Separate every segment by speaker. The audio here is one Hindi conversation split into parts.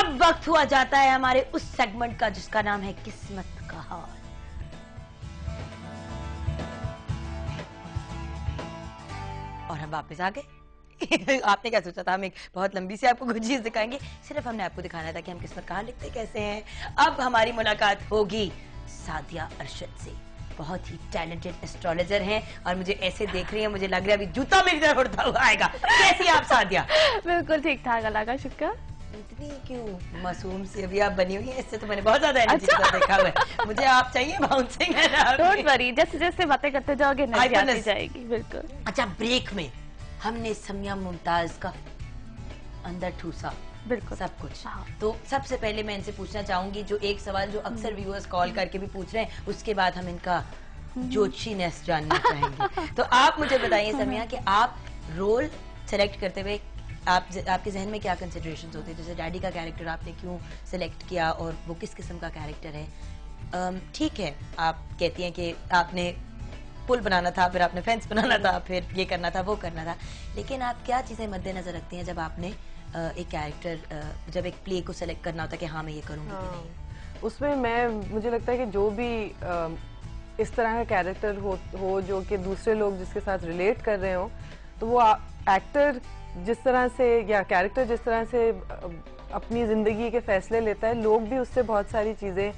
Speaker 1: अब वक्त हुआ जाता है हमारे उस सेगमेंट का जिसका नाम है किस्मत का हाल। और हम वापस आ गए। आपने क्या सोचा था हम एक बहुत लंबी सी आपको कुछ चीज दिखाएंगे? सिर्फ हमने आपको दिखाना था कि हम किस्मत का हाल लिखते कैसे हैं। अब हमारी मुलाकात होगी सादिया अरशद से। बहुत ही टैलेंटेड एस्ट्रोलॉजर हैं और मुझे ऐसे देख रही है, मुझे लग रहा है अभी जूता मेरी तरफ उड़ता हुआ आएगा। कैसी आप सादिया?
Speaker 2: बिल्कुल ठीक ठाक, अल्लाह का शुक्र।
Speaker 1: इतनी क्यों मासूम सी अभी आप बनी हुई है? इससे तो मैंने बहुत ज्यादा एनर्जी के साथ देखा हुआ है। मुझे आप चाहिए बाउंसिंग है ना?
Speaker 2: डोंट वरी, जैसे जैसे बातें करते जाओगे एनर्जी आती जाएगी। बिल्कुल।
Speaker 1: अच्छा, ब्रेक में हमने समिया मुमताज का अंदर ठूसा,
Speaker 2: बिल्कुल
Speaker 1: सब कुछ। तो सबसे पहले मैं इनसे पूछना चाहूंगी जो एक सवाल जो अक्सर व्यूअर्स कॉल करके भी पूछ रहे हैं, उसके बाद हम इनका जोशीनेस जानना चाहेंगे। तो आप मुझे बताइए समिया कि आप रोल सेलेक्ट करते हुए आपके जहन में क्या कंसिडरेशंस होते हैं? जैसे डैडी का कैरेक्टर आपने क्यों सिलेक्ट किया और वो किस किस्म का कैरेक्टर है? ठीक है, आप कहती हैं कि आपने पुल बनाना था, फिर आपने फेंस बनाना था, फिर ये करना था, वो करना था, लेकिन आप क्या चीजें मद्देनजर रखती हैं जब आपने एक कैरेक्टर, जब एक प्ले को सेलेक्ट करना होता है कि हाँ मैं ये करूँगी कि नहीं?
Speaker 3: उसमें मुझे लगता है कि जो भी इस तरह का कैरेक्टर हो जो कि दूसरे लोग जिसके साथ रिलेट कर रहे हो, तो वो एक्टर जिस तरह से या कैरेक्टर जिस तरह से अपनी जिंदगी के फैसले लेता है, लोग भी उससे बहुत सारी चीजें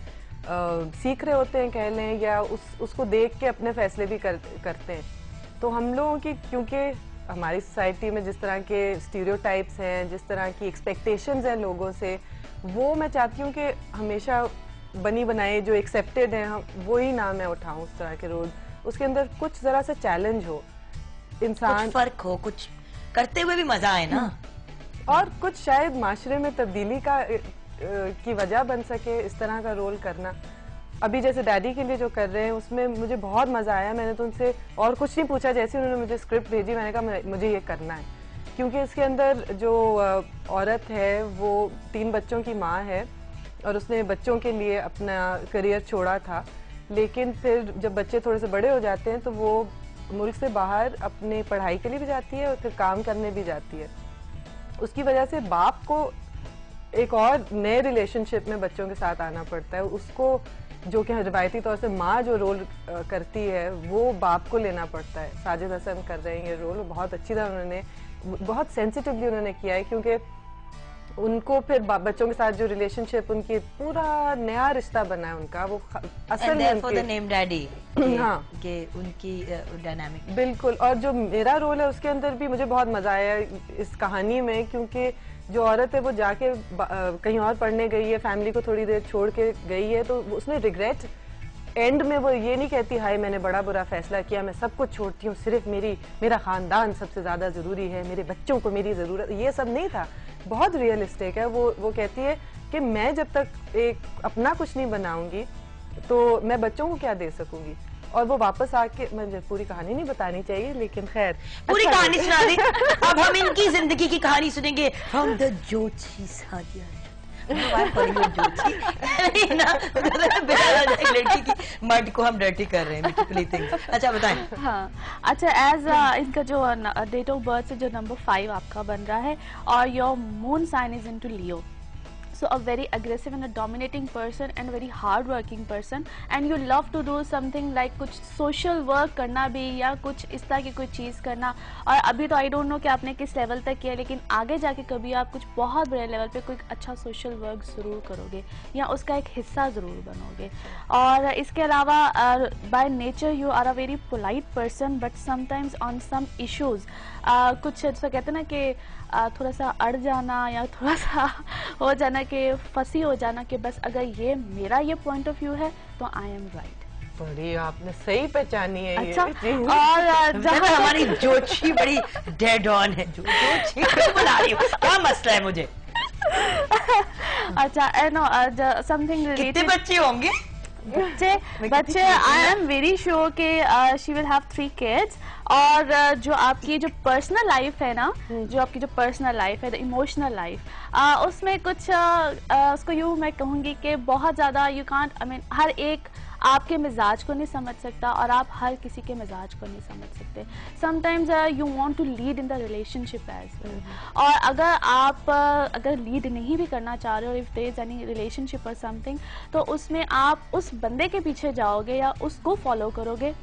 Speaker 3: सीख रहे होते हैं कह लें, या उसको देख के अपने फैसले भी करते हैं। तो हम लोगों की, क्योंकि हमारी सोसाइटी में जिस तरह के स्टीरियोटाइप्स हैं, जिस तरह की एक्सपेक्टेशंस हैं लोगों से, वो मैं चाहती हूँ कि हमेशा बनी बनाए जो एक्सेप्टेड हैं वो ही ना मैं उठाऊं उस तरह के रोल। उसके अंदर कुछ जरा से चैलेंज हो, इंसान
Speaker 1: कुछ फर्क हो, कुछ करते हुए भी मजा आए ना,
Speaker 3: और कुछ शायद माशरे में तब्दीली की वजह बन सके इस तरह का रोल करना। अभी जैसे डैडी के लिए जो कर रहे हैं उसमें मुझे बहुत मजा आया। मैंने तो उनसे और कुछ नहीं पूछा, जैसे उन्होंने मुझे स्क्रिप्ट भेजी मैंने कहा मुझे ये करना है, क्योंकि इसके अंदर जो औरत है वो 3 बच्चों की माँ है और उसने बच्चों के लिए अपना करियर छोड़ा था, लेकिन फिर जब बच्चे थोड़े से बड़े हो जाते हैं तो वो मुल्क से बाहर अपने पढ़ाई के लिए भी जाती है और फिर काम करने भी जाती है। उसकी वजह से बाप को एक और नए रिलेशनशिप में बच्चों के साथ आना पड़ता है। उसको जो कि रिवायती तौर से माँ जो रोल करती है वो बाप को लेना पड़ता है। साजिद हसन कर रहे हैं ये रोल, बहुत अच्छी तरह उन्होंने, बहुत सेंसिटिवली उन्होंने किया है, क्योंकि उनको फिर बच्चों के साथ जो रिलेशनशिप, उनकी पूरा नया रिश्ता बना है उनका, वो असल में
Speaker 1: फॉर द नेम डैडी,
Speaker 3: हाँ
Speaker 1: कि उनकी डायनामिक
Speaker 3: बिल्कुल। और जो मेरा रोल है उसके अंदर भी मुझे बहुत मजा आया इस कहानी में, क्योंकि जो औरत है वो जाके कहीं और पढ़ने गई है, फैमिली को थोड़ी देर छोड़ के गई है, तो उसने रिग्रेट एंड में वो ये नहीं कहती हाय मैंने बड़ा बुरा फैसला किया, मैं सब कुछ छोड़ती हूँ, सिर्फ मेरा खानदान सबसे ज्यादा जरूरी है, मेरे बच्चों को मेरी जरूरत, ये सब नहीं था। बहुत रियलिस्टिक है। वो कहती है कि मैं जब तक एक अपना कुछ नहीं बनाऊंगी तो मैं बच्चों को क्या दे सकूंगी। और वो वापस आके, मुझे पूरी कहानी नहीं बतानी चाहिए लेकिन खैर
Speaker 1: पूरी कहानी सुना दी। अब हम इनकी जिंदगी की कहानी सुनेंगे फ्रॉम द जोशी सादिया। लड़की की मर्द को हम डर्टी कर रहे हैं। अच्छा बताएं।
Speaker 2: हाँ, अच्छा, एज इनका जो डेट ऑफ बर्थ से जो नंबर 5 आपका बन रहा है और your moon sign is into Leo, so a very aggressive and a dominating person and very hard working person, and you love to do something like कुछ social work करना भी या कुछ इस तरह की कोई चीज़ करना। और अभी तो आई डोंट नो कि आपने किस लेवल तक किया, लेकिन आगे जाके कभी आप कुछ बहुत बड़े लेवल पे कोई अच्छा सोशल वर्क ज़रूर करोगे या उसका एक हिस्सा ज़रूर बनोगे। और इसके अलावा by nature you are a very polite person, but sometimes on some issues कुछ ऐसा कहते हैं ना कि थोड़ा सा अड़ जाना या थोड़ा सा हो जाना कि फंसी हो जाना कि बस अगर ये मेरा ये पॉइंट ऑफ व्यू है तो आई एम राइट।
Speaker 3: बड़ी आपने सही पहचानी है।
Speaker 2: अच्छा,
Speaker 3: ये
Speaker 1: और जहाँ हमारी जोशी बड़ी डेड ऑन है, जोशी बना रही हूँ, क्या मसला है मुझे?
Speaker 2: अच्छा, नो समथिंग रिलेटेड।
Speaker 1: कितने बच्चे होंगे?
Speaker 2: बच्चे आई एम वेरी श्योर कि शी विल हैव 3 किड्स। और जो आपकी जो पर्सनल लाइफ है ना, जो आपकी जो पर्सनल लाइफ है, द इमोशनल लाइफ, उसमें कुछ उसको यूँ मैं कहूँगी कि बहुत ज़्यादा यू कांट, आई मीन हर एक आपके मिजाज को नहीं समझ सकता और आप हर किसी के मिजाज को नहीं समझ सकते. Sometimes you want to lead in the relationship as well. और अगर आप अगर लीड नहीं भी करना चाह रहे हो, if there is any relationship और समथिंग, तो उसमें आप उस बंदे के पीछे जाओगे या उसको फॉलो करोगे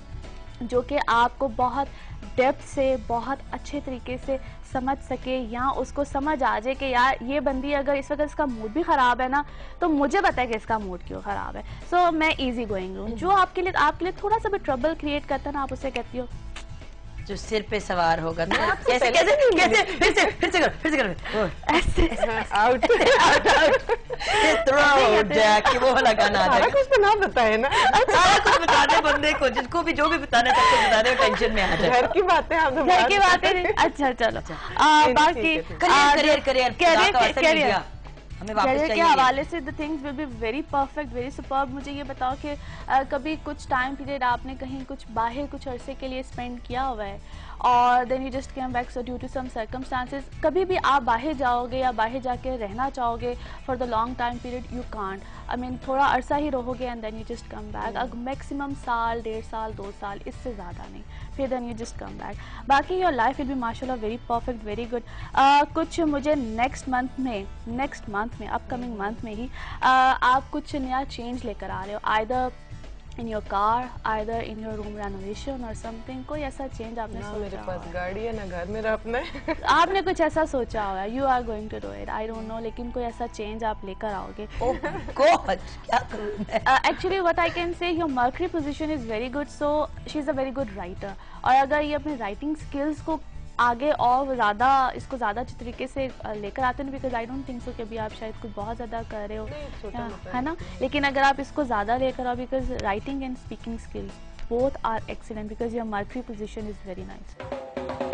Speaker 2: जो कि आपको बहुत डेप्थ से, बहुत अच्छे तरीके से समझ सके, या उसको समझ आ जाए कि यार ये बंदी अगर इस वक्त इसका मूड भी ख़राब है ना, तो मुझे पता है कि इसका मूड क्यों ख़राब है. सो मैं इजी गोइंग हूँ. जो आपके लिए थोड़ा सा भी ट्रबल क्रिएट करता है ना, आप उसे कहती हो
Speaker 1: जो सिर पे सवार होगा. तो कैसे कैसे कैसे फिर से करो
Speaker 3: ऐसे आउट
Speaker 1: थ्रो जैक वो वाला गाना आ
Speaker 3: सारा
Speaker 1: जाएगा.
Speaker 3: कुछ तो ना बताए ना.
Speaker 1: सारा कुछ बता दे बंदे को, जिसको भी जो भी बताना है सबको बता दे, टेंशन में आ जाए.
Speaker 3: घर की बातें आप
Speaker 2: घर की बातें नहीं. अच्छा चलो. बाकी
Speaker 1: करियर हमें वापस
Speaker 2: करियर के
Speaker 1: चाहिए.
Speaker 2: हवाले से the things will be very perfect, very superb. मुझे ये बताओ कि कभी कुछ टाइम पीरियड आपने कहीं कुछ बाहर कुछ अरसे के लिए स्पेंड किया हुआ है और then you just came back, so due to some circumstances कभी भी आप बाहर जाओगे या बाहर जाके रहना चाहोगे for the long time period, you can't. I mean थोड़ा अरसा ही रहोगे and then you just come back. अब मैक्सिमम साल, 1.5 साल, 2 साल, इससे ज़्यादा नहीं, फिर then you just come back. बाकी योर लाइफ विल बी माशाल्लाह वेरी परफेक्ट, वेरी गुड. कुछ मुझे नेक्स्ट मंथ में अपकमिंग मंथ में ही आप कुछ नया चेंज लेकर आ रहे हो, either in your car, either in your room renovation और समथिंग. कोई ऐसा चेंज आपने
Speaker 3: ना
Speaker 2: सोचा
Speaker 3: मेरे पास
Speaker 2: होगा?
Speaker 3: गाड़ी है ना घर मेरा अपना है.
Speaker 2: आपने कुछ ऐसा सोचा होगा, you are going to do it, I don't know, लेकिन कोई ऐसा चेंज आप लेकर आओगे.
Speaker 1: ओह गॉड क्या करूं मैं.
Speaker 2: Actually what I can say, your Mercury position is very good, so she is a very good writer. और अगर ये अपने राइटिंग स्किल्स को आगे और ज़्यादा इसको ज़्यादा अच्छे तरीके से लेकर आते हैं, because I don't think so कि अभी आप शायद कुछ बहुत ज़्यादा कर रहे हो, है ना. लेकिन अगर आप इसको ज़्यादा लेकर आओ, because writing and speaking skills both are excellent, because your Mercury position is very nice.